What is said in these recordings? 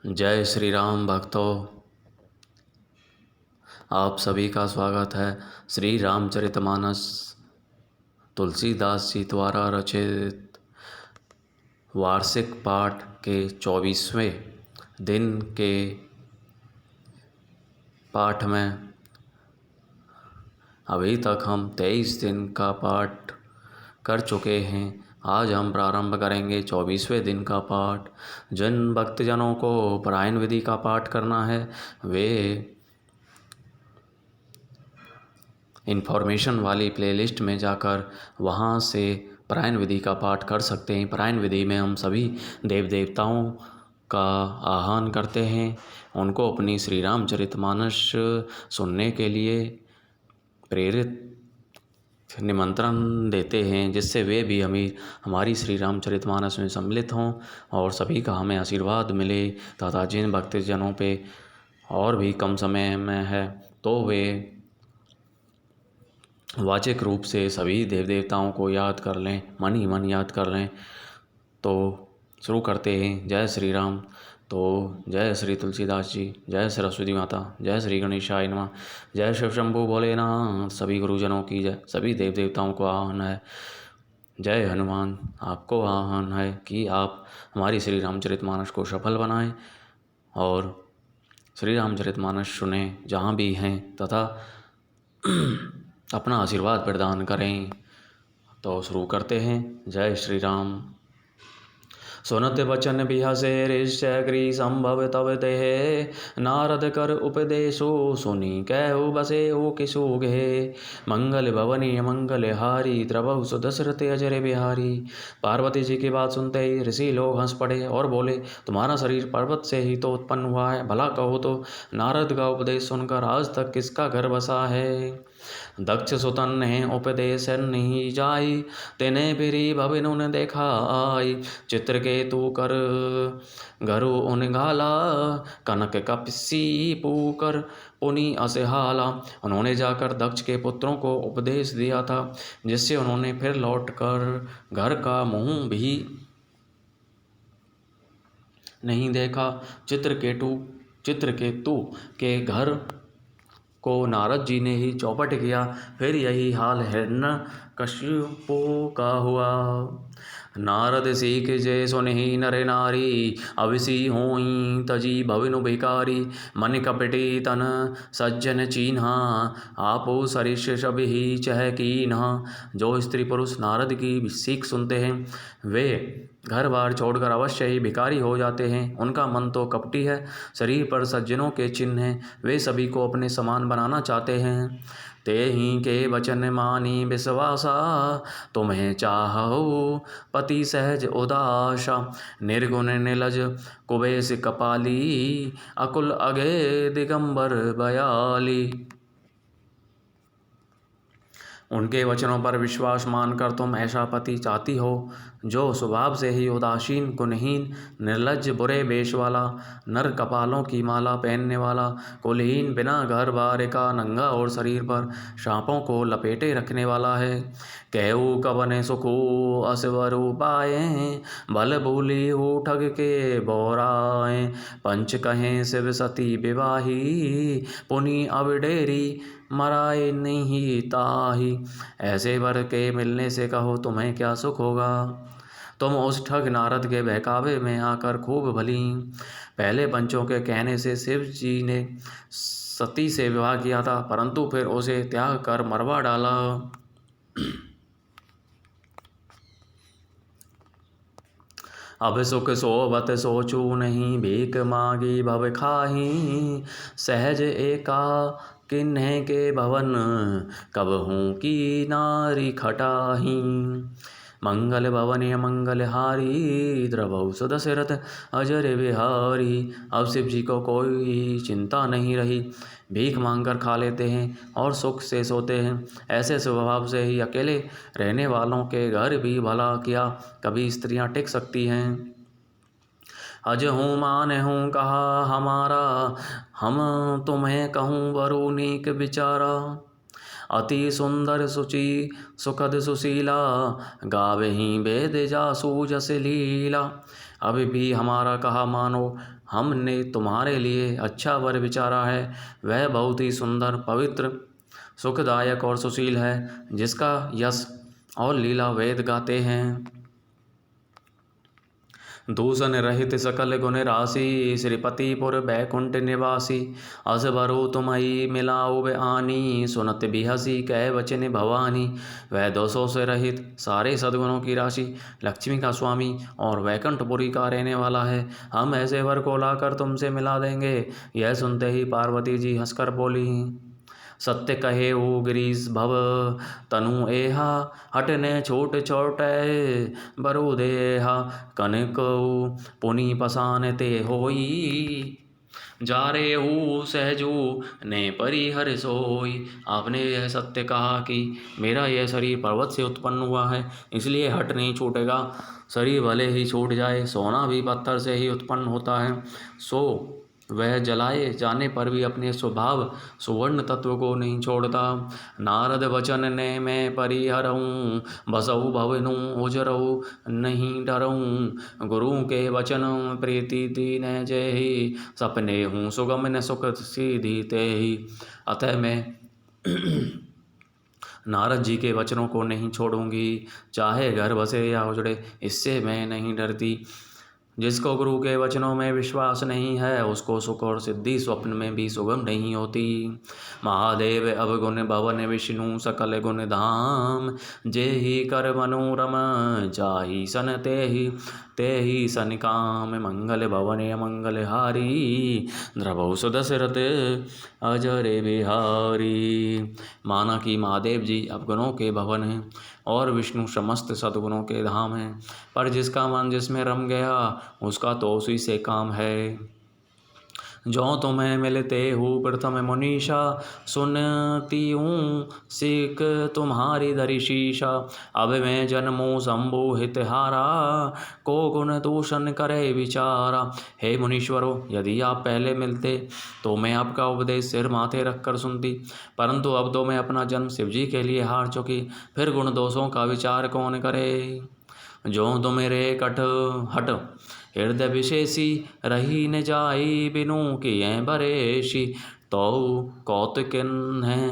जय श्री राम भक्तों, आप सभी का स्वागत है श्री रामचरितमानस तुलसीदास जी द्वारा रचित वार्षिक पाठ के 24वें दिन के पाठ में। अभी तक हम 23 दिन का पाठ कर चुके हैं। आज हम प्रारंभ करेंगे 24वें दिन का पाठ। जिन भक्तजनों को पारायण विधि का पाठ करना है वे इन्फॉर्मेशन वाली प्लेलिस्ट में जाकर वहाँ से पारायण विधि का पाठ कर सकते हैं। पारायण विधि में हम सभी देव देवताओं का आह्वान करते हैं, उनको अपनी श्री रामचरितमानस सुनने के लिए प्रेरित निमंत्रण देते हैं, जिससे वे भी हमारी श्री रामचरितमानस में सम्मिलित हों और सभी का हमें आशीर्वाद मिले। तथा जिन भक्तजनों पे और भी कम समय में है तो वे वाचिक रूप से सभी देव देवताओं को याद कर लें, मन ही मन याद कर लें। तो शुरू करते हैं। जय श्री राम। तो जय श्री तुलसीदास जी, जय सरस्वती माता, जय श्री गणेशाय नमः, जय शिव शंभु भोलेनाथ। सभी गुरुजनों की जय। सभी देव देवताओं को आह्वान है, जय हनुमान, आपको आह्वान है कि आप हमारी श्री रामचरितमानस को सफल बनाएं और श्री रामचरितमानस सुने जहाँ भी हैं तथा अपना आशीर्वाद प्रदान करें। तो शुरू करते हैं। जय श्री राम। सुनत बचन बिहसे ऋष्य गृह संभव तव देह, नारद कर उपदेशो सुनी कहु बसे ओ किशोगे। मंगल भवनी मंगल हारी द्रवहु सुदशरथ अजर बिहारी। पार्वती जी की बात सुनते ही ऋषि लोग हंस पड़े और बोले, तुम्हारा शरीर पर्वत से ही तो उत्पन्न हुआ है, भला कहो तो नारद का उपदेश सुनकर आज तक किसका घर बसा है। दक्ष सुतन ने उपदेश नहीं जाई, तेने फिरी भविन उन देखा आई। चित्रकेतु कर घरु उन घाला, कनक कपिसी पूकर पुनि असहाला। उन्होंने जाकर दक्ष के पुत्रों को उपदेश दिया था, जिससे उन्होंने फिर लौटकर घर का मुंह भी नहीं देखा। चित्रकेतु के घर को नारद जी ने ही चौपट किया। फिर यही हाल हिरण्यकशिपु का हुआ। नारद सीख जय सुनहि नर नारी, अविसी होई तजी भविनु भिकारी। मन कपटी तन सज्जन चीन्हा, आपो सरिष सब ही चह कीन्हा। जो स्त्री पुरुष नारद की सीख सुनते हैं वे घर बार छोड़कर अवश्य ही भिखारी हो जाते हैं। उनका मन तो कपटी है, शरीर पर सज्जनों के चिन्ह हैं, वे सभी को अपने समान बनाना चाहते हैं। ते ही के वचन मानी विश्वासा, तुम्हें चाहो पति सहज उदासा। निर्गुण निलज कुबेश कपाली, अकुल अगे दिगंबर बयाली। उनके वचनों पर विश्वास मानकर तुम ऐसा पति चाहती हो जो स्वभाव से ही उदासीन, गुणहीन, निर्लज्ज, बुरे वेश वाला, नर कपालों की माला पहनने वाला, कुलहीन, बिना घर बार का, नंगा और शरीर पर सांपों को लपेटे रखने वाला है। कहू कवन सुखो असवरु पाए, भल भूली हो ठग के बोराए। पंच कहें शिव सती विवाही, पुनि अवडेरी मराए नहीं ताही। ऐसे वर के मिलने से कहो तुम्हें क्या सुख होगा। तुम उस ठग नारद के बहकावे में आकर खूब भली। पहले पंचों के कहने से शिव जी ने सती से विवाह किया था, परंतु फिर उसे त्याग कर मरवा डाला। अब सुख सोबत सोचू नहीं, भीख मांगी भव खाही। सहज एका किन्हीं के भवन, कब हूँ की नारी खटाही। मंगल भवनी मंगल हारी, द्रवहु सुदशरथ अजर बिहारी। अब शिव जी को कोई चिंता नहीं रही, भीख मांगकर खा लेते हैं और सुख से सोते हैं। ऐसे स्वभाव से ही अकेले रहने वालों के घर भी भला क्या कभी स्त्रियां टिक सकती हैं। अज हूँ मान हूँ कहा हमारा, हम तुम्हें कहूँ वरु नीक विचारा। अति सुंदर सुचि सुखद सुशीला, गावहीं वेद जासु जस लीला। अभी भी हमारा कहा मानो, हमने तुम्हारे लिए अच्छा वर विचारा है। वह बहुत ही सुंदर, पवित्र, सुखदायक और सुशील है, जिसका यश और लीला वेद गाते हैं। दूषण रहित सकल गुण राशि, श्रीपतिपुर बैकुंठ निवासी। असबरु तुम्हारी मिलाओ आनी, सुनत बिहसी कह वचन भवानी। वह दोषों से रहित, सारे सद्गुणों की राशि, लक्ष्मी का स्वामी और वैकुंठपुरी का रहने वाला है। हम ऐसे वर को लाकर तुमसे मिला देंगे। यह सुनते ही पार्वती जी हंसकर बोली, सत्य कहे ओ गिरीश भव तनु एहा, हटने छोट छोटे बरु देहा। कनक पुनि पसान ते होई, जा रे हूँ सहजू ने परिहर सोई। आपने यह सत्य कहा कि मेरा यह शरीर पर्वत से उत्पन्न हुआ है, इसलिए हट नहीं छूटेगा। शरीर भले ही छूट जाए, सोना भी पत्थर से ही उत्पन्न होता है, सो वह जलाए जाने पर भी अपने स्वभाव सुवर्ण तत्व को नहीं छोड़ता। नारद वचन ने मैं परिहरऊँ, बसऊ भवनु उजरऊ नहीं डरऊँ। गुरु के वचन प्रीति दीन जय, सपने हूँ सुगम न सुख सीधी ते ही। अतः मैं नारद जी के वचनों को नहीं छोड़ूंगी, चाहे घर बसे या उजड़े, इससे मैं नहीं डरती। जिसको गुरु के वचनों में विश्वास नहीं है, उसको सुख और सिद्धि स्वप्न में भी सुगम नहीं होती। महादेव अवगुण भवन विष्णु सकल गुण धाम, जे ही कर मनोरम जाहि सन ते ही सन काम। मंगल भवन अमंगल हारी, द्रवौ सुदशरथ अजर बिहारी। माना कि महादेव जी अवगुणों के भवन हैं और विष्णु समस्त सद्गुणों के धाम हैं, पर जिसका मन जिसमें रम गया, उसका तो उसी से काम है। जो तुम्हें मिलते हो प्रथम मुनीषा, सुनती हूँ सिख तुम्हारी धरी शीशा। अब मैं जन्मों शंभु हितहारा, को गुण दूषण करे विचारा। हे मुनीश्वरों, यदि आप पहले मिलते तो मैं आपका उपदेश सिर माथे रखकर सुनती, परंतु अब तो मैं अपना जन्म शिवजी के लिए हार चुकी, फिर गुण दोषों का विचार कौन करे। जो तुम मेरे कठ हट हृदय विशेषी, रही न जाई बिनु किए बरेशी। तो कौतुकिन है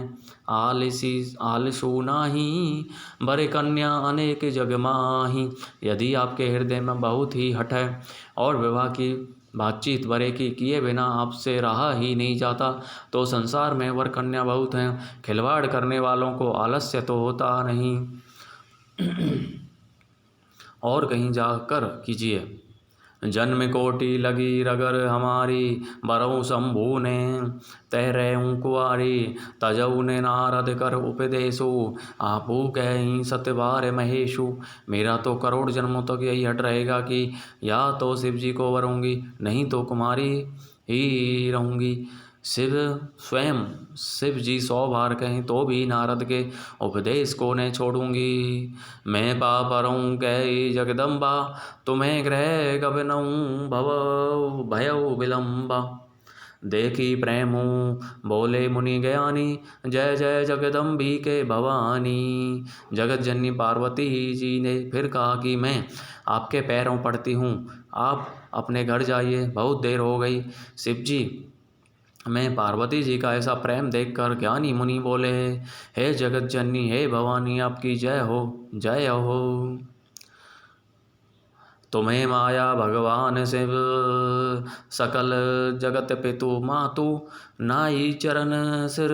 आलसू नाही, बरे कन्या अनेक जग माही। यदि आपके हृदय में बहुत ही हठ है और विवाह की बातचीत बरे की किए बिना आपसे रहा ही नहीं जाता, तो संसार में वर कन्या बहुत हैं। खिलवाड़ करने वालों को आलस्य तो होता नहीं, और कहीं जाकर कीजिए। जन्म कोटि लगी रगर हमारी, बरऊ शंभु ने तह रहूं कुआरी। तजऊ ने नारद कर उपदेशु, आपू कहीं सत्यवार महेशु। मेरा तो करोड़ जन्मों तक यही हट रहेगा कि या तो शिव जी को वरूंगी, नहीं तो कुमारी ही रहूंगी। स्वयं शिव जी 100 बार कहें तो भी नारद के उपदेश को न छोड़ूंगी। मैं पापरऊँ कही जगदम्बा, तुम्हें ग्रह गबनऊँ भव भयउ विलम्बा। देखी प्रेमू बोले मुनि ज्ञानी, जय जय जगदम्बिके भवानी। जगत जननी पार्वती जी ने फिर कहा कि मैं आपके पैरों पड़ती हूँ, आप अपने घर जाइए, बहुत देर हो गई। शिव जी मैं पार्वती जी का ऐसा प्रेम देखकर ज्ञानी मुनि बोले, हे जगत जननी, हे भवानी, आपकी जय हो, जय हो। तुम्हें माया भगवान शिव सकल जगत पितु मातु, नाई चरण सिर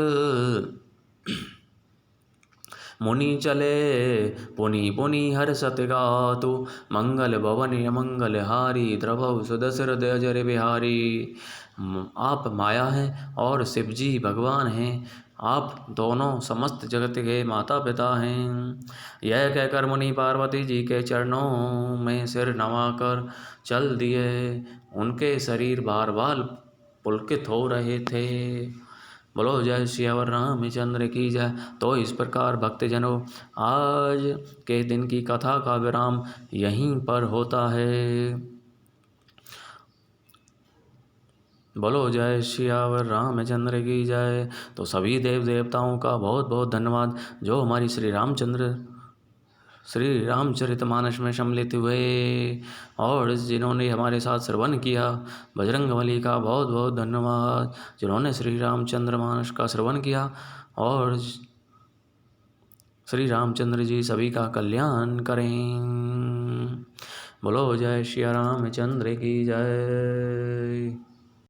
मुनि चले पुनि पुनि हर सतगातु। मंगल भवन अमंगल हारी, द्रवौ सुदशरथ अजर बिहारी। आप माया हैं और शिव जी भगवान हैं, आप दोनों समस्त जगत के माता पिता हैं। यह कहकर मुनि पार्वती जी के चरणों में सिर नवाकर चल दिए। उनके शरीर बार बार पुलकित हो रहे थे। बोलो जय सियावर रामचंद्र की जय। तो इस प्रकार भक्तजनों, आज के दिन की कथा का विराम यहीं पर होता है। बोलो जय सियावर रामचंद्र की जय। तो सभी देव देवताओं का बहुत बहुत धन्यवाद जो हमारी श्री रामचरितमानस में सम्मिलित हुए और जिन्होंने हमारे साथ श्रवण किया। बजरंगबली का बहुत बहुत धन्यवाद जिन्होंने श्री रामचंद्र मानस का श्रवण किया और श्री रामचंद्र जी सभी का कल्याण करें। बोलो जय श्री रामचंद्र की जय।